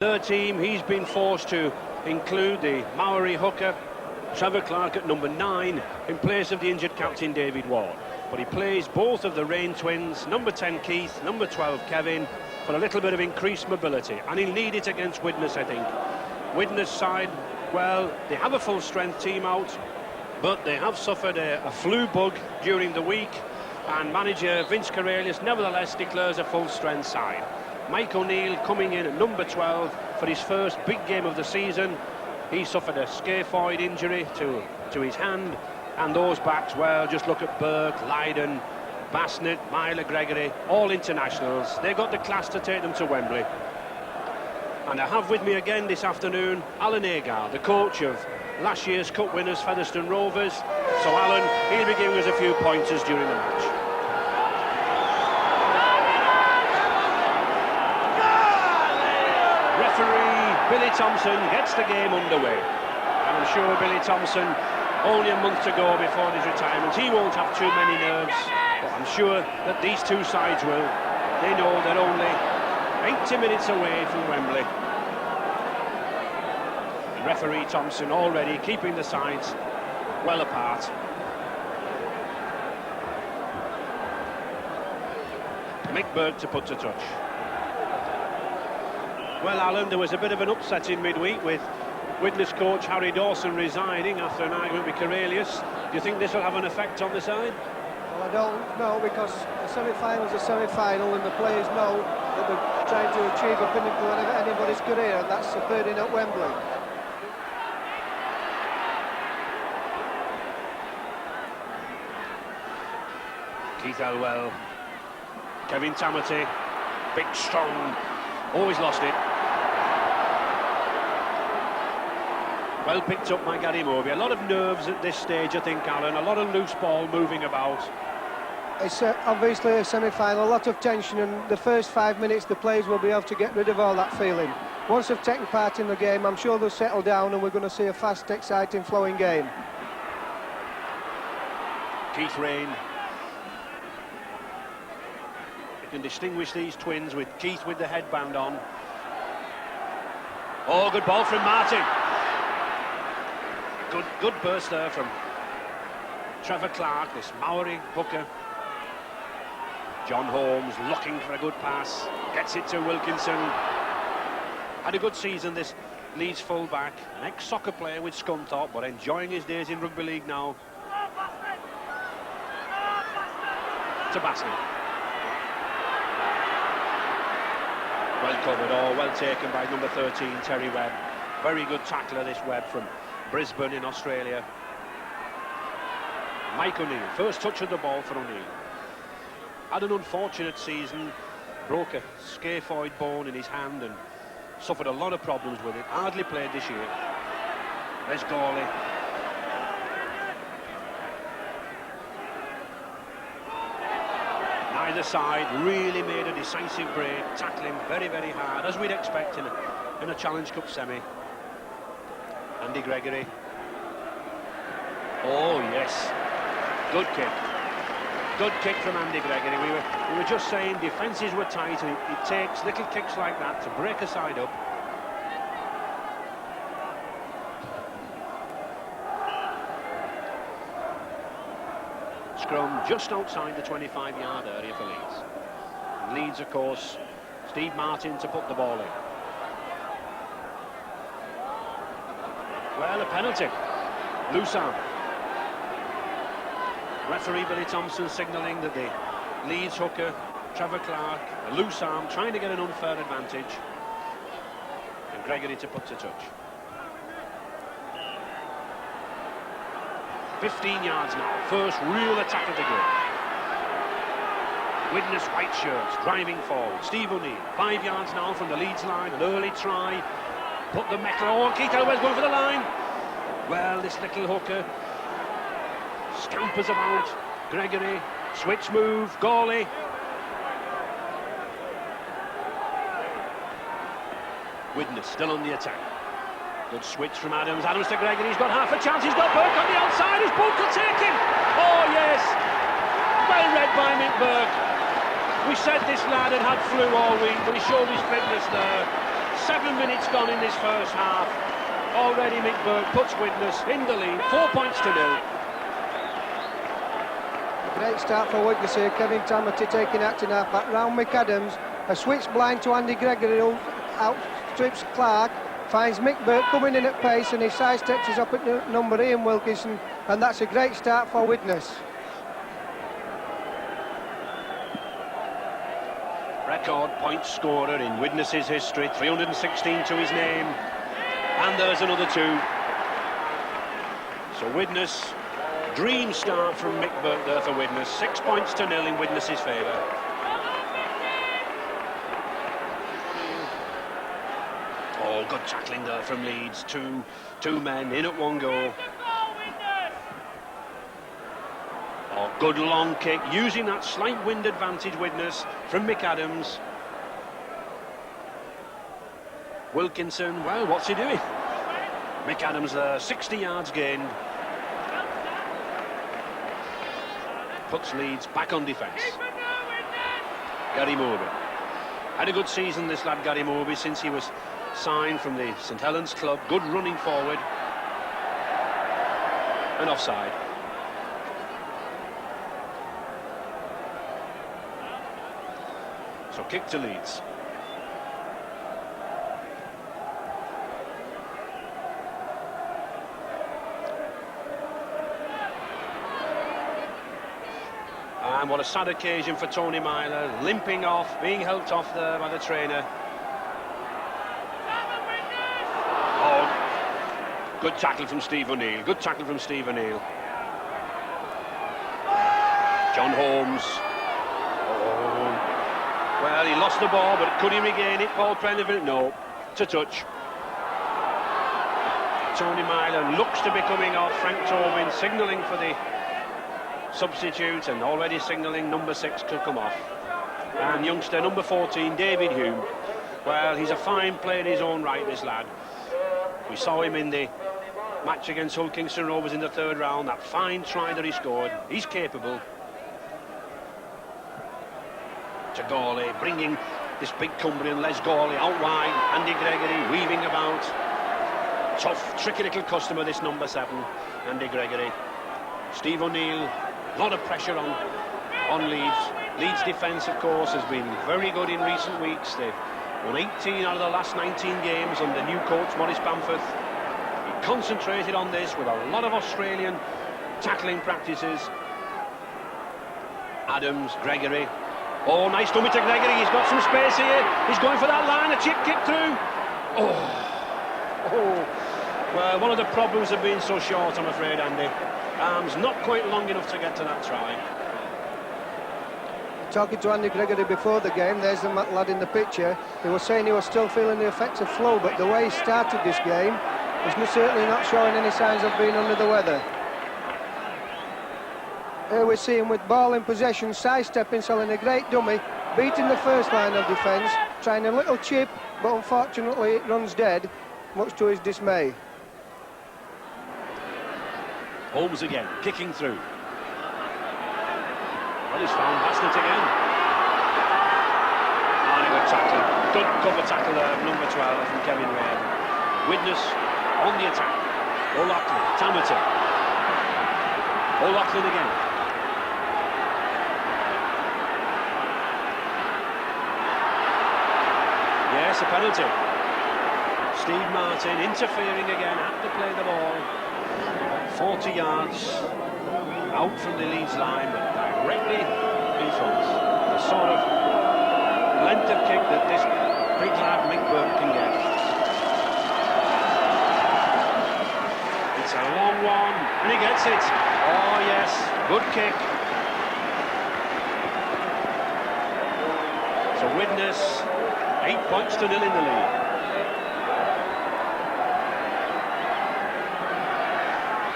Their team, he's been forced to include the Maori hooker, Trevor Clark, at number 9, in place of the injured captain David Ward. But he plays both of the Rain twins, number 10 Keith, number 12 Kevin, for a little bit of increased mobility. And he'll need it against Widnes, I think. Widnes side, well, they have a full-strength team out, but they have suffered a flu bug during the week, and manager Vince Cornelius nevertheless declares a full-strength side. Mike O'Neill coming in at number 12 for his first big game of the season. He suffered a scaphoid injury to his hand, and those backs, well, just look at Burke, Lydon, Bassnett, Myler Gregory, all internationals. They've got the class to take them to Wembley. And I have with me again this afternoon Alan Agar, the coach of last year's Cup winners Featherstone Rovers. So Alan, he'll be giving us a few pointers during the match. Referee Billy Thompson gets the game underway. And I'm sure Billy Thompson, only a month to go before his retirement, he won't have too many nerves, but I'm sure that these two sides will. They know they're only 80 minutes away from Wembley. And referee Thompson already keeping the sides well apart. Mick Burke to put to touch. Well, Alan, there was a bit of an upset in midweek with Widnes coach Harry Dawson resigning after an argument with Cornelius. Do you think this will have an effect on the side? Well, I don't know, because a semi-final is a semi-final, and the players know that they're trying to achieve a pinnacle in anybody's career, and that's the third in at Wembley. Keith Elwell, Kevin Tamati, big, strong, always lost it. Well picked up by Gary Moby. A lot of nerves at this stage, I think, Alan. A lot of loose ball moving about. It's obviously a semi-final, a lot of tension, and the first 5 minutes the players will be able to get rid of all that feeling. Once they've taken part in the game, I'm sure they'll settle down and we're going to see a fast, exciting, flowing game. Keith Rain. You can distinguish these twins with Keith with the headband on. Oh, good ball from Martin. Good burst there from Trevor Clark, this Maori hooker. John Holmes looking for a good pass, gets it to Wilkinson. Had a good season, this Leeds full-back, an ex-soccer player with Scunthorpe, but enjoying his days in rugby league now. To Bassnett. Well covered, or well taken by number 13, Terry Webb. Very good tackler, this Webb, from Brisbane in Australia. Mike O'Neill, first touch of the ball for O'Neill. Had an unfortunate season, broke a scaphoid bone in his hand and suffered a lot of problems with it. Hardly played this year. There's Gawley. Neither side really made a decisive break, tackling very, very hard, as we'd expect in a Challenge Cup semi. Andy Gregory. Oh, yes. Good kick. Good kick from Andy Gregory. We were just saying defences were tight, and it takes little kicks like that to break a side up. Scrum just outside the 25-yard area for Leeds. And Leeds, of course, Steve Martin to put the ball in. Well, a penalty. Loose arm. Referee Billy Thompson signalling that the Leeds hooker, Trevor Clark, a loose arm, trying to get an unfair advantage. And Gregory to put to touch. 15 yards now, first real attack of the game. Widnes white shirts, driving forward. Steve O'Neill, 5 yards now from the Leeds line, an early try. Put the metal on, Keith Elwell's going for the line. Well, this little hooker scampers about. Gregory, switch move, Gawley. Widnes still on the attack. Good switch from Adams. Adams to Gregory. He's got half a chance. He's got Burke on the outside. His Burke will take him. Oh, yes. Well read by Mick Burke. We said this lad had flu all week, but he showed his fitness there. 7 minutes gone in this first half. Already Mick Burke puts Widnes in the lead, 4 points to nil. Great start for Widnes here. Kevin Tamati taking acting half back round Mick Adams. A switch blind to Andy Gregory, who outstrips Clark. Finds Mick Burke coming in at pace, and he sidesteps his up at number Ian Wilkinson, and that's a great start for Widnes. Record point scorer in Widnes' history, 316 to his name, and there's another 2. So Widnes, dream start from Mick Burke there for Widnes, 6 points to nil in Widnes' favour. Oh, good tackling there from Leeds, two men in at one go. Oh, good long kick, using that slight wind advantage, Widnes, from Mick Adams. Wilkinson, well, what's he doing? Mick Adams there, 60 yards gained. Puts Leeds back on defence. Gary Moby. Had a good season, this lad Gary Moby, since he was signed from the St Helens club. Good running forward. And offside. So kick to Leeds. And what a sad occasion for Tony Myler, limping off, being helped off there by the trainer. Oh, good tackle from Steve O'Neill, good tackle from Steve O'Neill. John Holmes. Oh, well, he lost the ball, but could he regain it? Paul Prendeville? No, it's a touch. Tony Myler looks to be coming off. Frank Tobin signalling for the substitute, and already signalling number 6 to come off. And youngster number 14, David Hume. Well, he's a fine player in his own right, this lad. We saw him in the match against Hull Kingston Rovers in the 3rd round. That fine try that he scored. He's capable. To Gawley, bringing this big Cumbrian Les Gawley out wide. Andy Gregory weaving about. Tough, tricky little customer, this number 7, Andy Gregory. Steve O'Neill. A lot of pressure on Leeds. Leeds' defence, of course, has been very good in recent weeks. They've won 18 out of the last 19 games under new coach Maurice Bamforth. He concentrated on this with a lot of Australian tackling practices. Adams, Gregory. Oh, nice dummy to Gregory. He's got some space here. He's going for that line. A chip kick through. Oh. Well, one of the problems of being so short, I'm afraid, Andy. Arms not quite long enough to get to that try. Talking to Andy Gregory before the game, there's the lad in the picture. He was saying he was still feeling the effects of flow, but the way he started this game, he's certainly not showing any signs of being under the weather. Here we see him with ball in possession, sidestepping, selling a great dummy, beating the first line of defence, trying a little chip, but unfortunately it runs dead, much to his dismay. Holmes again, kicking through. Well, he's found Bassett again. And a good tackle. Good cover tackle there, number 12 from Kevin Ray. Widnes on the attack. O'Loughlin, Tamati. O'Loughlin again. Yes, a penalty. Steve Martin interfering again, had to play the ball. 40 yards out from the Leeds line, but directly in front. The sort of length of kick that this big lad Mick Burke can get. It's a long one, and he gets it. Oh yes, good kick. So Widnes, 8 points to nil in the lead.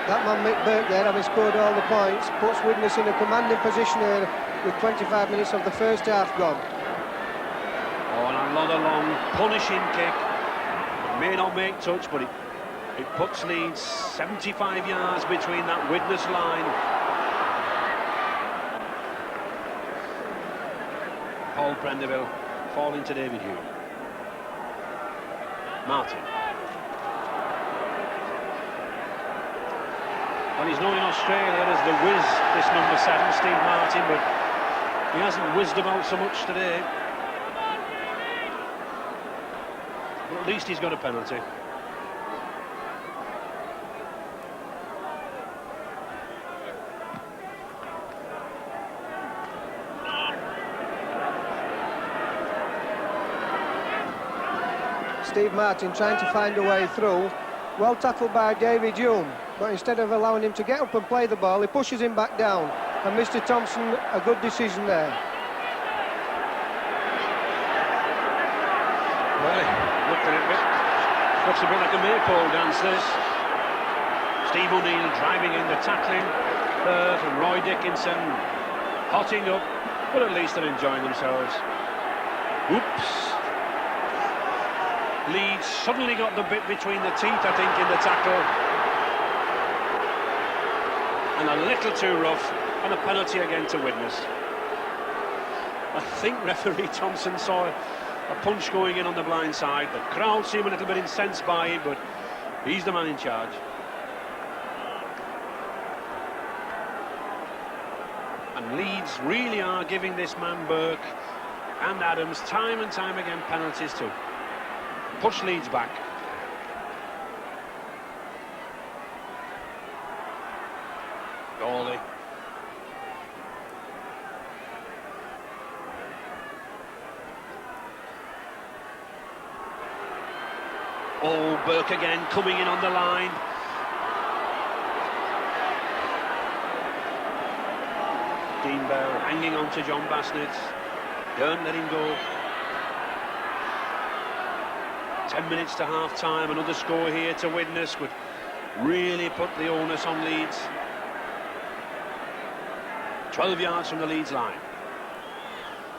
That man Mick Burke there, having scored all the points, puts Widnes in a commanding position here with 25 minutes of the first half gone. Oh, and another long punishing kick. It may not make touch, but it puts Leeds 75 yards between that Widnes line. Paul Prendeville falling to David Hume. Martin. Well, he's known in Australia as the whiz, this number 7, Steve Martin, but he hasn't whizzed about so much today. But at least he's got a penalty. Steve Martin trying to find a way through. Well tackled by David Hume, but instead of allowing him to get up and play the ball, he pushes him back down. And Mr. Thompson, a good decision there. Well, looks a bit like a maypole dance, this. Steve O'Neill driving in the tackling. And Roy Dickinson hotting up, but at least they're enjoying themselves. Oops. Leeds suddenly got the bit between the teeth, I think, in the tackle. And a little too rough, and a penalty again to Widnes. I think referee Thompson saw a punch going in on the blind side. The crowd seem a little bit incensed by it, but he's the man in charge. And Leeds really are giving this man Burke and Adams time and time again penalties to push Leeds back. Goalie. Oh, Burke again coming in on the line. Dean Bell hanging on to John Bassnett. Don't let him go. 10 minutes to half-time, another score here to Widnes would really put the onus on Leeds. 12 yards from the Leeds line.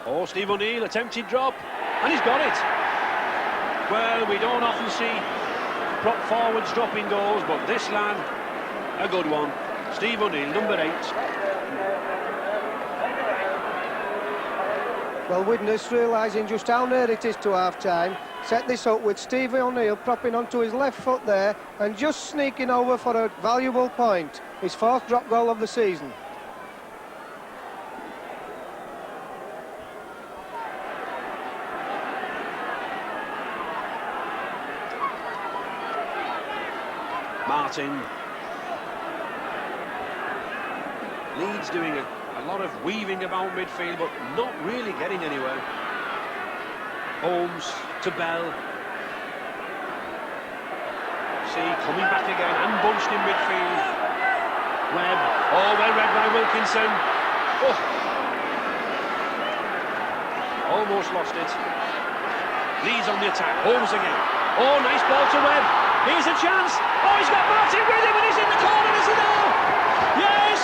Oh, Steve O'Neill, attempted drop, and he's got it. Well, we don't often see prop forwards dropping goals, but this lad, a good one. Steve O'Neill, number 8. Well, Widnes, realising just how near it is to half-time, set this up with Steve O'Neill propping onto his left foot there and just sneaking over for a valuable point. His 4th drop goal of the season. Martin. Leeds doing a lot of weaving about midfield, but not really getting anywhere. Holmes to Bell. See, coming back again and bunched in midfield. Webb. Oh, well read by Wilkinson. Oh. Almost lost it. Leeds on the attack. Holmes again. Oh, nice ball to Webb. Here's a chance. Oh, he's got Martin with him and he's in the corner, is he now? Yes!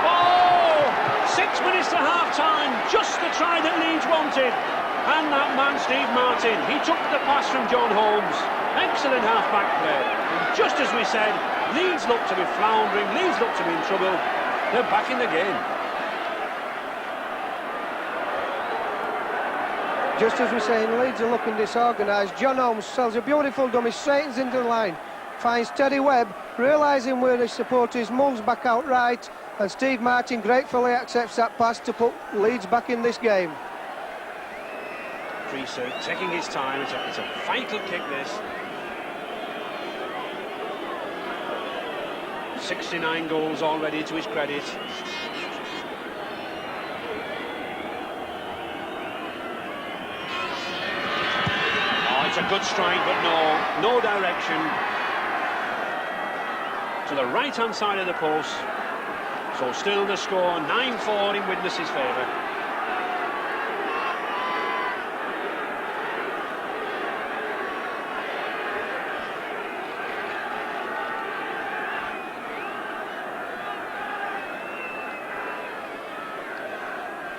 Oh! 6 minutes to half-time. Just the try that Leeds wanted. And that man, Steve Martin, he took the pass from John Holmes. Excellent half-back play. And just as we said, Leeds look to be floundering, Leeds look to be in trouble. They're back in the game. Just as we're saying, Leeds are looking disorganised. John Holmes sells a beautiful dummy, straightens into the line, finds Teddy Webb, realising where his supporters, moves back out right, and Steve Martin gratefully accepts that pass to put Leeds back in this game. Creaser taking his time, it's a vital kick this. 69 goals already to his credit. It's a good strike, but no direction. To the right-hand side of the post. So still the score, 9-4 in Widnes' favour.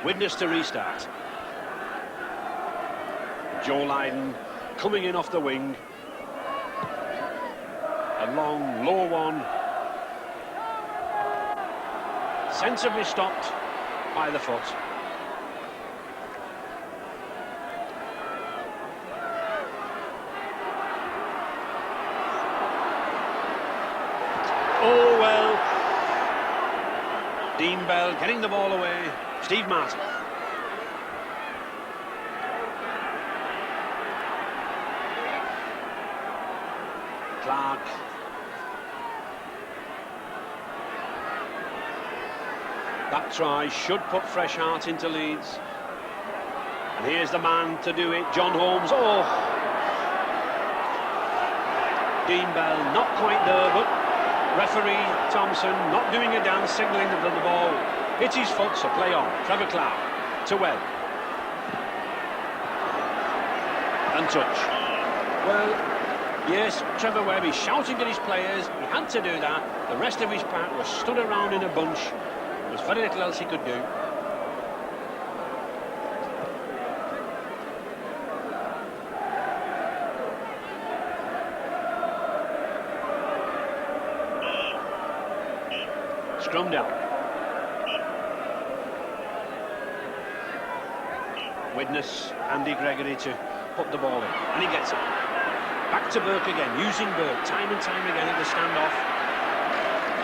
Widnes to restart. Joe Lydon coming in off the wing. A long, low one. Sensibly stopped by the foot. Dean Bell getting the ball away. Steve Martin. Clark. That try should put fresh heart into Leeds. And here's the man to do it, John Holmes. Oh! Dean Bell not quite there, but referee Thompson not doing a dance, signalling that the ball hits his foot, so play on. Trevor Clark to Webb. And touch. Well, yes, Trevor Webb is shouting at his players. He had to do that. The rest of his pack was stood around in a bunch. There was very little else he could do. Scrum down. Widnes, Andy Gregory to put the ball in, and he gets it. Back to Burke again, using Burke time and time again at the standoff.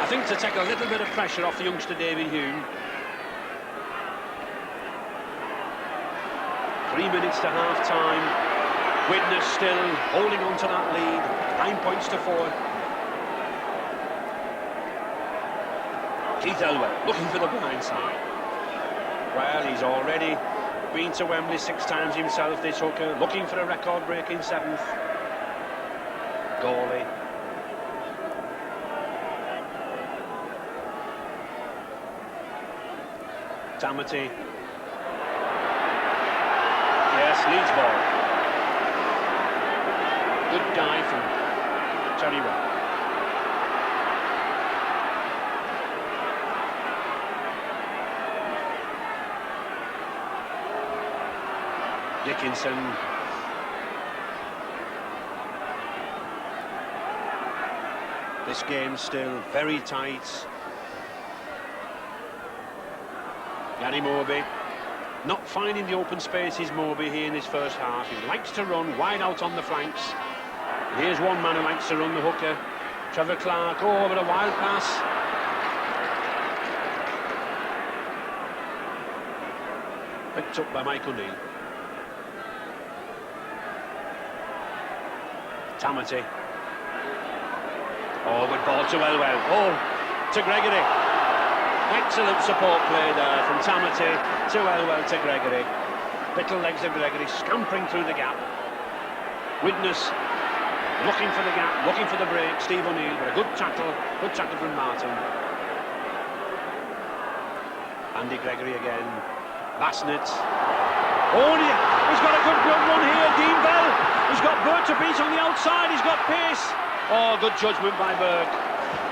I think to take a little bit of pressure off the youngster David Hume. 3 minutes to half-time. Widnes still holding on to that lead. 9 points to 4. Keith Elwell looking for the blind side. Well, he's already been to Wembley 6 times himself, this hooker, looking for a record-breaking 7th. Goalie. Tamati. Yes, Leeds ball. Good dive from Terry Webb. Dickinson. This game's still very tight. Gary Moby. Not finding the open spaces, Moby, here in this first half. He likes to run wide out on the flanks. And here's one man who likes to run the hooker. Trevor Clark, over a wild pass. Picked up by Mike O'Neill. Tamati. Oh, good ball to Elwell. Oh, to Gregory. Excellent support play there from Tamati to Elwell to Gregory. Little legs of Gregory scampering through the gap. Widnes looking for the gap, looking for the break. Steve O'Neill, but a good tackle from Martin. Andy Gregory again. Bassnett. Oh, he's got a good run here, Dean Bell. He's got Burke to beat on the outside, he's got pace. Oh, good judgment by Burke.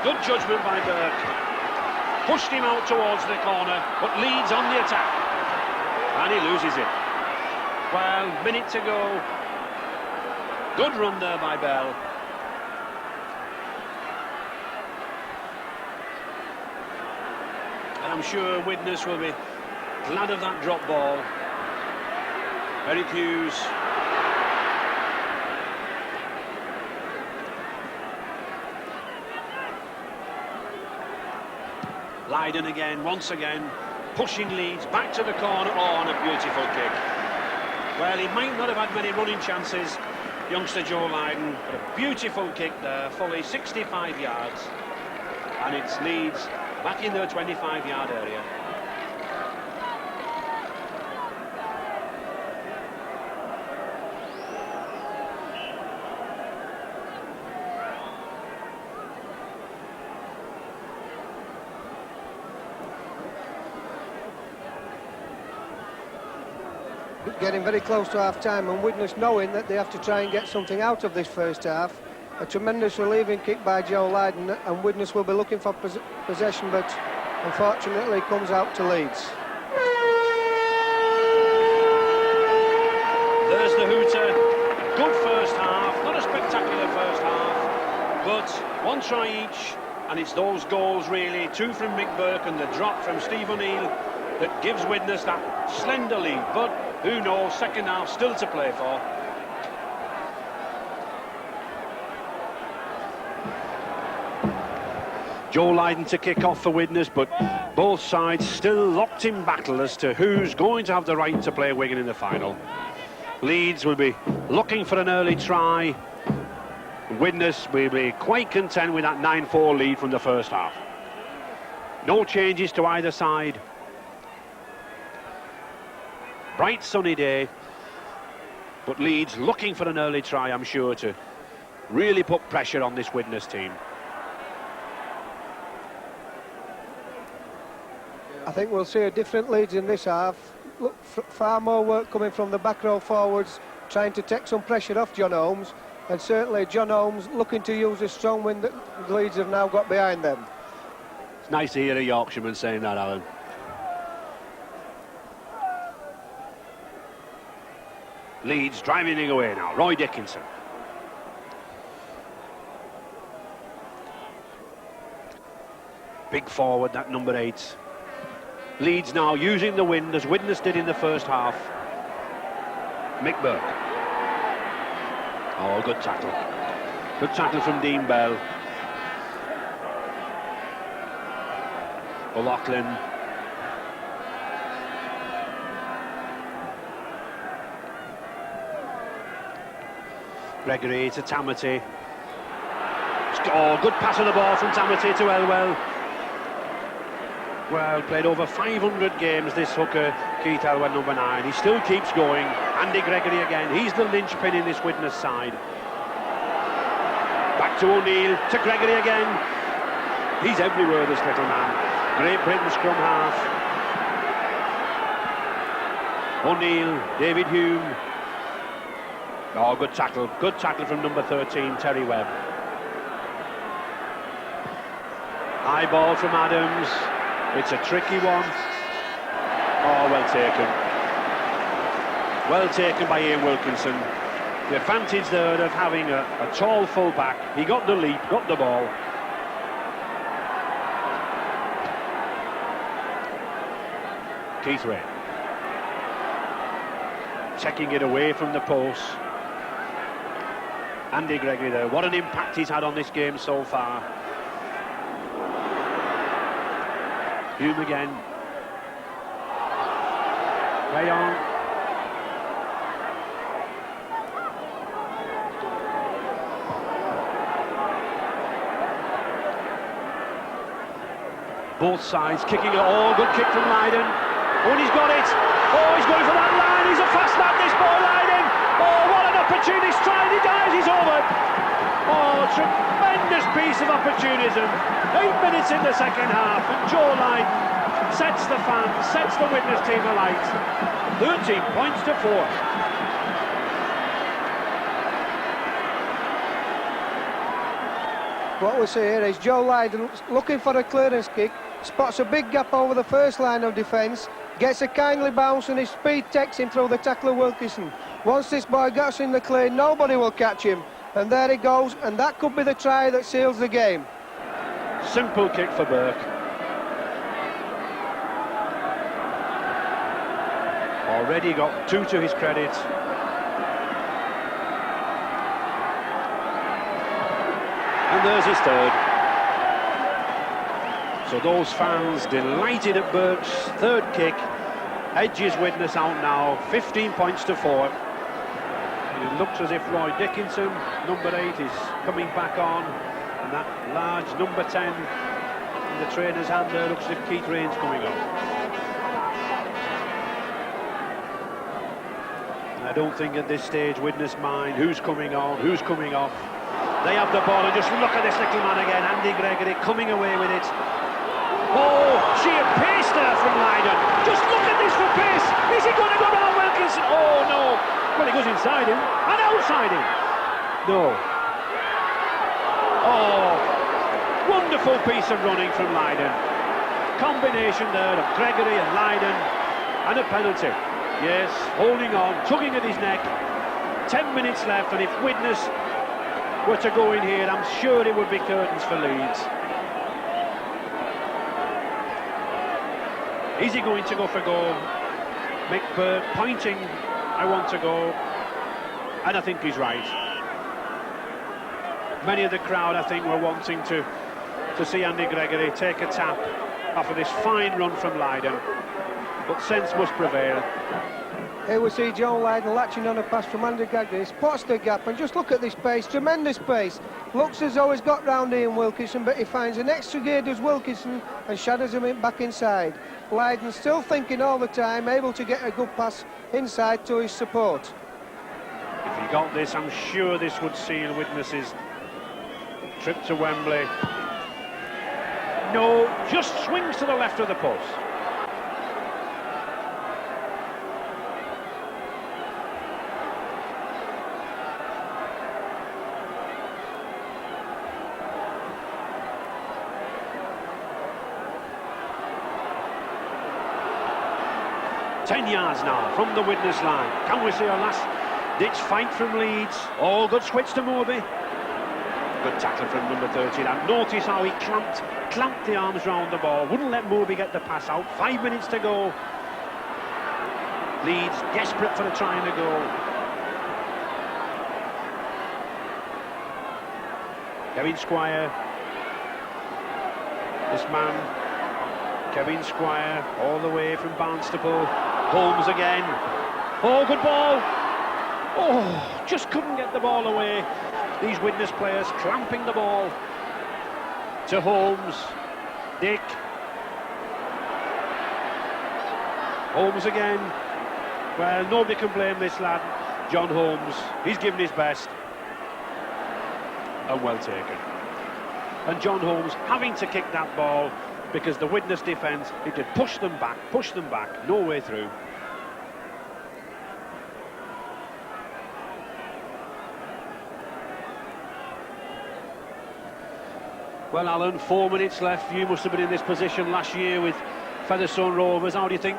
Good judgment by Burke. Pushed him out towards the corner, but Leeds on the attack. And he loses it. Well, minute to go. Good run there by Bell. And I'm sure Widnes will be glad of that drop ball. Eric Hughes. Lydon again, once again, pushing Leeds back to the corner. Oh, and a beautiful kick. Well, he might not have had many running chances, youngster Joe Lydon, but a beautiful kick there, fully 65 yards. And it's Leeds back in their 25-yard area. Getting very close to half-time, and Widnes knowing that they have to try and get something out of this first half. A tremendous relieving kick by Joe Lydon, and Widnes will be looking for possession, but unfortunately comes out to Leeds. There's the hooter. A good first half, not a spectacular first half, but one try each, and it's those goals really, 2 from Mick Burke and the drop from Steve O'Neill, that gives Widnes that slender lead. But who knows, second half still to play for. Joe Lydon to kick off for Widnes, but both sides still locked in battle as to who's going to have the right to play Wigan in the final. Leeds will be looking for an early try. Widnes will be quite content with that 9-4 lead from the first half. No changes to either side. Bright sunny day, but Leeds looking for an early try, I'm sure, to really put pressure on this Widnes team. I think we'll see a different Leeds in this half. Look, far more work coming from the back row forwards, trying to take some pressure off John Holmes, and certainly John Holmes looking to use a strong wind that Leeds have now got behind them. It's nice to hear a Yorkshireman saying that, Alan. Leeds driving away now, Roy Dickinson. Big forward, that number 8. Leeds now using the wind as Widnes did in the first half. Mick Burke. Oh, good tackle. Good tackle from Dean Bell. O'Loughlin. Gregory to Tamati. Oh, good pass of the ball from Tamati to Elwell. Well, played over 500 games, this hooker, Keith Elwell, number 9. He still keeps going. Andy Gregory again. He's the linchpin in this Widnes side. Back to O'Neill, to Gregory again. He's everywhere, this little man. Great Britain scrum half. O'Neill, David Hume. Oh, good tackle from number 13, Terry Webb. High ball from Adams. It's a tricky one. Oh, well taken. Well taken by Ian Wilkinson. The advantage there of having a tall full-back. He got the leap, got the ball. Keith Ray. Checking it away from the post. Andy Gregory there. What an impact he's had on this game so far. Hume again. Play on. Both sides kicking it. Oh, good kick from Lydon. Oh, and he's got it. Oh, he's going for that line. He's a fast lad, this boy, Lydon. Oh, what an opportunity. Stride, he dives, he's over. Oh, tremendous piece of opportunism. 8 minutes in the second half, and Joe Lydon sets the fans, sets the Widnes team alight. 13 points to 4. What we see here is Joe Lydon looking for a clearance kick, spots a big gap over the first line of defence, gets a kindly bounce, and his speed takes him through the tackler Wilkinson. Once this boy gets in the clear, nobody will catch him. And there he goes, and that could be the try that seals the game. Simple kick for Burke. Already got 2 to his credit. And there's his 3rd. So those fans delighted at Burke's 3rd kick. Edges Widnes out now, 15 points to 4. It looks as if Roy Dickinson, number 8, is coming back on. And that large number 10 in the trainer's hand there looks as if Keith Rain's coming on. And I don't think at this stage Widnes mind who's coming on, who's coming off. They have the ball, and just look at this little man again, Andy Gregory coming away with it. Oh, sheer pace there from Lydon. Just look at this for pace. Is he going to go down Wilkinson? Oh no. Well, he goes inside him and outside him. No. Oh, wonderful piece of running from Lydon. Combination there of Gregory and Lydon, and a penalty. Yes, holding on, tugging at his neck. 10 minutes left, and if Widnes were to go in here, I'm sure it would be curtains for Leeds. Is he going to go for goal? Mick Burke pointing, I want to go, and I think he's right. Many of the crowd, I think, were wanting to to see Andy Gregory take a tap after this fine run from Lydon, but sense must prevail. Here we see John Lydon latching on a pass from Andy Gregory, spots the gap, and just look at this pace, tremendous pace. Looks as though he's got round Ian Wilkinson, but he finds an extra gear, does Wilkinson, and shadows him back inside. Lydon still thinking all the time, able to get a good pass inside to his support. If he got this, I'm sure this would seal Widnes' trip to Wembley. No, just swings to the left of the post. Ten yards now from the Widnes line. Can we see a last-ditch fight from Leeds? Oh, good switch to Moby. Good tackle from number 13. And notice how he clamped the arms round the ball. Wouldn't let Moby get the pass out. 5 minutes to go. Leeds desperate for a try and a goal. Kevin Squire. This man, Kevin Squire, all the way from Barnstaple. Holmes again. Oh, good ball. Oh, just couldn't get the ball away. These Widnes players clamping the ball to Holmes. Dick. Holmes again. Well, nobody can blame this lad, John Holmes. He's given his best. And well taken. And John Holmes having to kick that ball because the Widnes defence, it did push them back, no way through. Well, Alan, 4 minutes left. You must have been in this position last year with Featherstone Rovers. How do you think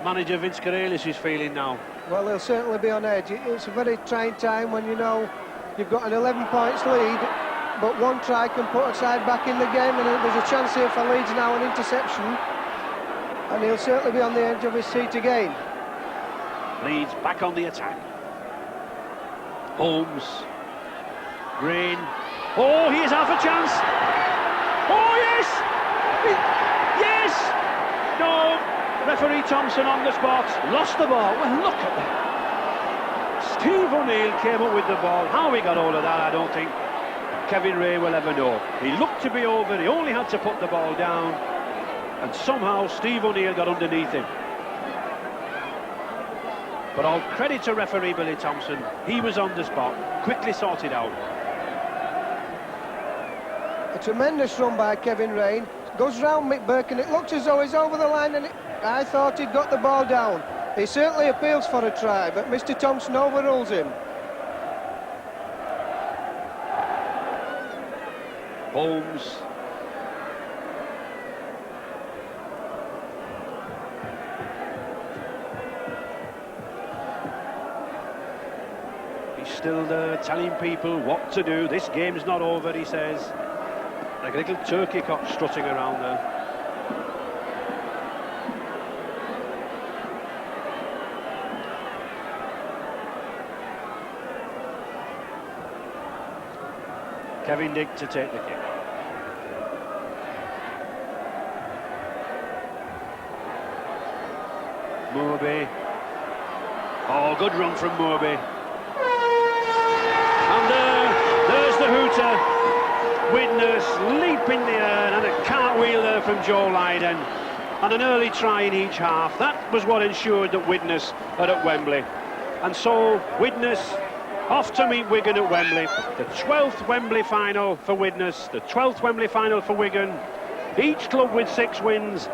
manager Vince Corellis is feeling now? Well, he'll certainly be on edge. It's a very trying time when you know you've got an 11 points lead, but one try can put a side back in the game, and there's a chance here for Leeds now, an interception, and he'll certainly be on the edge of his seat again. Leeds back on the attack. Holmes. Green. Oh, here's half a chance. Oh, yes! Yes! No! Referee Thompson on the spot. Lost the ball. Well, look at that. Steve O'Neill came up with the ball. How he got hold of that, I don't think Kevin Ray will ever know. He looked to be over. He only had to put the ball down. And somehow Steve O'Neill got underneath him. But all credit to referee Billy Thompson. He was on the spot. Quickly sorted out. A tremendous run by Kevin Rain. Goes round Mick Burke, and it looks as though he's over the line, and I thought he'd got the ball down. He certainly appeals for a try, but Mr. Thompson overrules him. Holmes. He's still there telling people what to do. This game's not over, he says. Like a little turkey cock strutting around there. Kevin Dick to take the kick. Moby. Oh, good run from Moby. And there's the hooter. Widnes leap in the air, and a cartwheel there from Joe Lydon, and an early try in each half. That was what ensured that Widnes are at Wembley. And so Widnes off to meet Wigan at Wembley. The 12th Wembley final for Widnes, the 12th Wembley final for Wigan. Each club with 6 wins.